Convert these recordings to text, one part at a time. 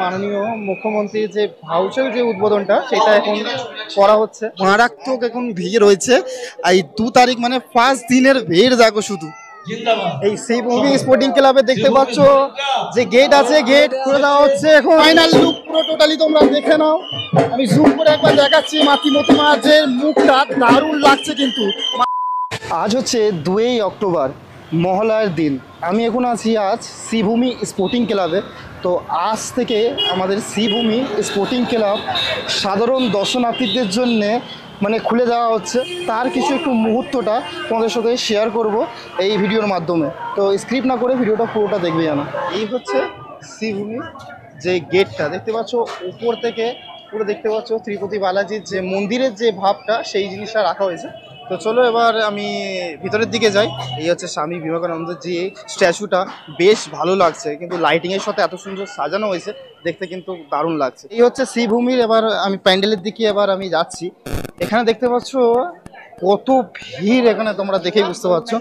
মাননীয় মুখ্যমন্ত্রীর যে ভাউচার যে উদ্বোধনটা সেটা এখন করা হচ্ছে। মারাত্মক এখন ভিড় রয়েছে। এই 2 তারিখ মানে 5 দিনের ভিড় দেখো শুধু। এই শ্রীভূমি স্পোর্টিং ক্লাবে দেখতে পাচ্ছ যে গেট আছে, গেট খুলে দেওয়া হচ্ছে এখন। ফাইনাল লুক পুরো টোটালি তোমরা দেখে নাও। আমি জুম করে একবার দেখাচ্ছি মাতৃমতিমার যে মুখটা, দারুণ লাগছে কিন্তু। আজ হচ্ছে 2 অক্টোবর, মহালয়ার দিন। আমি এখন আছি আজ শ্রীভূমি স্পোর্টিং ক্লাবে। তো আজ থেকে আমাদের শ্রীভূমি স্পোর্টিং ক্লাব সাধারণ দর্শনার্থীদের জন্যে মানে খুলে দেওয়া হচ্ছে। তার কিছু একটু মুহূর্তটা তোমাদের সাথে শেয়ার করব এই ভিডিওর মাধ্যমে। তো স্ক্রিপ্ট না করে ভিডিওটা পুরোটা দেখবে জানা। এই হচ্ছে শ্রীভূমি যে গেটটা দেখতে পাচ্ছ, উপর থেকে পুরো দেখতে পাচ্ছ তিরুপতি বালাজির যে মন্দিরের যে ভাবটা সেই জিনিসটা রাখা হয়েছে। তো চলো এবার আমি ভিতরের দিকে যাই। এই হচ্ছে স্বামী বিবেকানন্দের যে স্ট্যাচুটা, বেশ ভালো লাগছে কিন্তু লাইটিংয়ের সাথে এত সুন্দর সাজানো হয়েছে, দেখতে কিন্তু দারুণ লাগছে। এই হচ্ছে শ্রীভূমির, এবার আমি প্যান্ডেলের দিকে এবার আমি যাচ্ছি। এখানে দেখতে পাচ্ছ কত ভিড়, এখানে তোমরা দেখেই বুঝতে পারছো।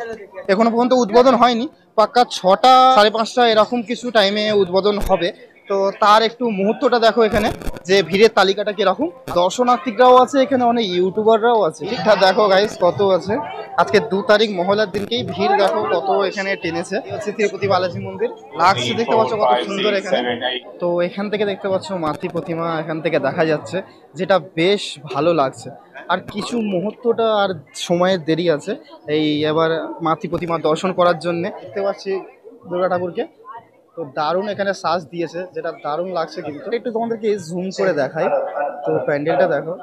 এখনো পর্যন্ত উদ্বোধন হয়নি, পাক্কা 6টা 5:30 এরকম কিছু টাইমে উদ্বোধন হবে। তো তার একটু মুহূর্তটা দেখো এখানে, যে ভিড়ের তালিকাটা কিরকম। দর্শনার্থীরাও আছে এখানে, অনেক ইউটিউবাররাও আছে। ঠিকঠাক দেখো গাইস কত আছে। আজকে 2 তারিখ মহলার দিনকেই ভিড় দেখো কত এখানে টেনেছে। হচ্ছে তিরুপতি বালাজি মন্দির লাগছে, দেখতে পাচ্ছ কত সুন্দর এখানে। তো এখান থেকে দেখতে পাচ্ছ মাতৃ প্রতিমা এখান থেকে দেখা যাচ্ছে, যেটা বেশ ভালো লাগছে। আর কিছু মুহূর্তটা আর সময়ের দেরি আছে এই এবার মাতৃ প্রতিমা দর্শন করার জন্য। দেখতে পাচ্ছি দুর্গা ঠাকুরকে, তো দারুণ এখানে সাজ দিয়েছে, যেটা দারুণ লাগছে কিন্তু। একটু তোমাদেরকে জুম করে দেখাই। তো প্যান্ডেলটা দেখো,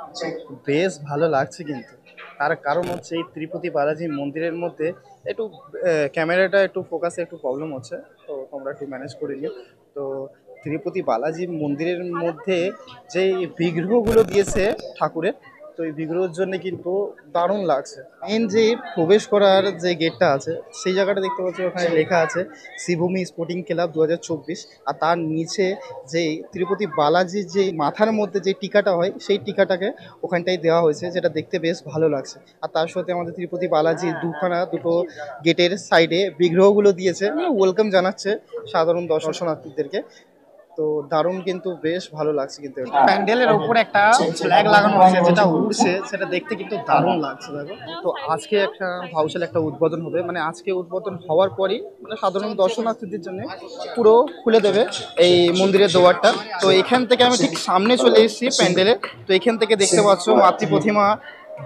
বেশ ভালো লাগছে কিন্তু। তার কারণ হচ্ছে এই তিরুপতি বালাজি মন্দিরের মধ্যে একটু ক্যামেরাটা একটু ফোকাসে একটু প্রবলেম হচ্ছে, তো তোমরা একটু ম্যানেজ করে নিও। তো তিরুপতি বালাজি মন্দিরের মধ্যে যে বিগ্রহগুলো দিয়েছে ঠাকুরের, তো এই বিগ্রহের জন্য কিন্তু দারুণ লাগছে। মেন যে প্রবেশ করার যে গেটটা আছে সেই জায়গাটা দেখতে পাচ্ছি, ওখানে লেখা আছে শ্রীভূমি স্পোর্টিং ক্লাব 2024। আর তার নিচে যে তিরুপতি বালাজির যে মাথার মধ্যে যে টিকাটা হয় সেই টিকাটাকে ওখানটাই দেওয়া হয়েছে, যেটা দেখতে বেশ ভালো লাগছে। আর তার সাথে আমাদের তিরুপতি বালাজির দুটো গেটের সাইডে বিগ্রহগুলো দিয়েছে, ওয়েলকাম জানাচ্ছে সাধারণ দর্শনার্থীদেরকে। তো দারুণ কিন্তু বেশ ভালো লাগছে কিন্তু। প্যান্ডেলের উপর একটা ফ্ল্যাগ লাগানো আছে যেটা উড়ছে, সেটা দেখতে কিন্তু দারুণ লাগছে দেখো। তো আজকে একটা ভাউচার একটা উদ্বোধন হবে, মানে আজকে উদ্বোধন হওয়ার পরই মানে সাধারণ দর্শনার্থীদের জন্য পুরো খুলে দেবে এই মন্দিরের দুয়ারটা। তো এখান থেকে আমি ঠিক সামনে চলে এসেছি প্যান্ডেলের। তো এখান থেকে দেখতে পাচ্ছ মাতৃ প্রতিমা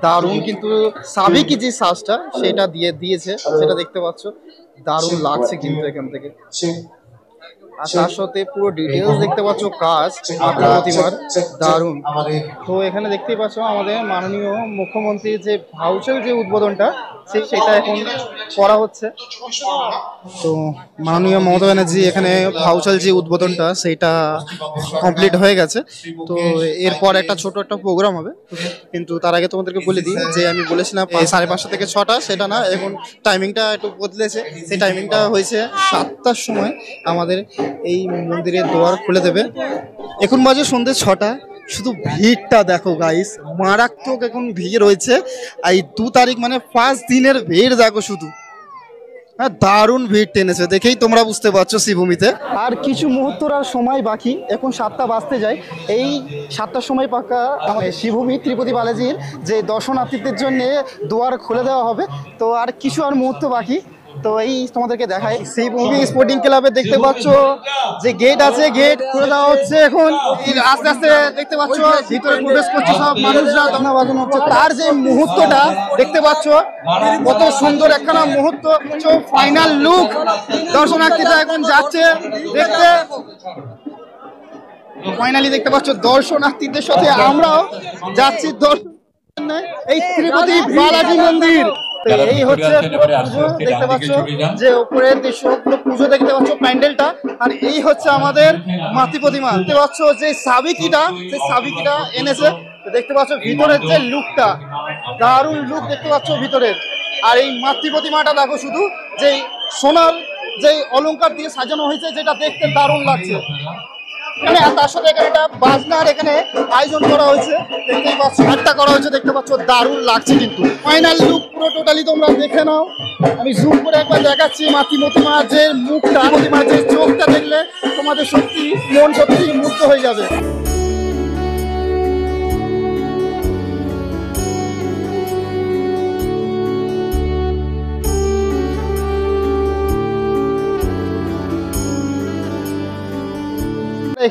দারুণ কিন্তু সাবেকি যে সাজটা সেটা দিয়েছে, সেটা দেখতে পাচ্ছ দারুণ লাগছে কিন্তু এখান থেকে। আর তার সাথে পুরো ডিটেলস দেখতে পাচ্ছ কাজ মাতৃ প্রতিমার, দারুণ। তো এখানে দেখতেই পাচ্ছ আমাদের মাননীয় মুখ্যমন্ত্রীর যে ভাউচার যে উদ্বোধনটা সেটা এখন করা হচ্ছে। তো মাননীয় মমতা ব্যানার্জি এখানে ভাউচার যে উদ্বোধনটা সেইটা কমপ্লিট হয়ে গেছে। তো এরপর একটা ছোট একটা প্রোগ্রাম হবে, কিন্তু তার আগে তোমাদেরকে বলে দিই যে আমি বলেছিলাম 5:30 থেকে 6টা, সেটা না, এখন টাইমিংটা একটু বদলেছে। সেই টাইমিংটা হয়েছে 7টার সময় আমাদের এই মন্দিরের দুয়ার খুলে দেবে। এখন বাজে সন্ধ্যে 6টা। শুধু ভিড়টা দেখো গাইস, মারাত্মক এখন ভিড় রয়েছে। এই 2 তারিখ মানে 5 দিনের ভিড় দেখো শুধু। হ্যাঁ, দারুণ ভিড় টেনেছে, দেখেই তোমরা বুঝতে পারছো শ্রীভূমিতে। আর কিছু মুহূর্তর আর সময় বাকি, এখন 7টা বাজতে যায়। এই 7টার সময় পাক্কা আমাদের শ্রীভূমি তিরুপতি বালাজির যে দর্শনার্থীদের জন্য দুয়ার খুলে দেওয়া হবে। তো আর কিছু আর মুহূর্ত বাকি। তো এই তোমাদেরকে দেখাই শ্রীভূমি স্পোর্টিং ক্লাবে দেখতে পাচ্ছ যে গেট আছে, গেট খুলে দেওয়া হচ্ছে এখন। আস্তে আস্তে দেখতে পাচ্ছ ভিতরে প্রবেশ করছে সব মানুষরা, ধনা বাজানো হচ্ছে। তার যে মুহূর্তটা দেখতে পাচ্ছ কত সুন্দর একখানা মুহূর্ত। ফাইনাল লুক দর্শনার্থীরা এখন যাচ্ছে দেখতে। ফাইনালি দেখতে পাচ্ছ দর্শনার্থীদের সাথে আমরাও যাচ্ছি দর্শন এই তিরুপতি বালাজি মন্দির। এই হচ্ছে পুজো, দেখতে পাচ্ছ যে উপরের দৃশ্য পুরো পুজো দেখতে পাচ্ছ প্যান্ডেলটা। আর এই হচ্ছে আমাদের মাতৃ প্রতিমা, দেখতে পাচ্ছ যে সাবিকিটা এনেছে। দেখতে পাচ্ছ ভিতরের যে লুকটা, দারুণ লুক দেখতে পাচ্ছ ভিতরের। আর এই মাতৃ প্রতিমাটা দেখো শুধু, যে সোনার যে অলংকার দিয়ে সাজানো হয়েছে, যেটা দেখতে দারুণ লাগছে। এখানে তার সাথে এখানে একটা বাজনার এখানে আয়োজন করা হয়েছে, দেখতেই পাচ্ছ একটা করা হয়েছে, দেখতে পাচ্ছ দারুণ লাগছে। কিন্তু ফাইনাল লুক পুরো টোটালি তোমরা দেখে নাও, আমি জুম করে একবার দেখাচ্ছি। মতি মাঝের মুখটা, মতি মাঝের চোখটা দেখলে তোমাদের সত্যি মন সত্যি মুগ্ধ হয়ে যাবে।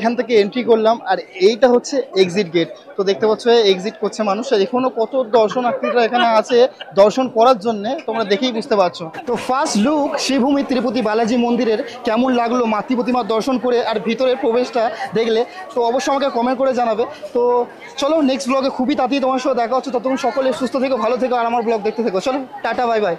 এখান থেকে এন্ট্রি করলাম আর এইটা হচ্ছে এক্সিট গেট। তো দেখতে পাচ্ছ এক্সিট করছে মানুষ, আর এখনো কত দর্শনার্থীরা এখানে আছে দর্শন করার জন্য, তোমরা দেখেই বুঝতে পারছো। তো ফার্স্ট লুক শ্রীভূমি তিরুপতি বালাজি মন্দিরের কেমন লাগলো মাতৃ প্রতিমার দর্শন করে আর ভিতরের প্রবেশটা দেখলে, তো অবশ্যই আমাকে কমেন্ট করে জানাবে। তো চলো নেক্সট ব্লগে খুবই তাড়াতাড়ি তোমার সাথে দেখা হচ্ছে, ততক্ষণ সকলে সুস্থ থেকো, ভালো থেকো আর আমার ব্লগ দেখতে থেকো। চলো টাটা, বাই বাই।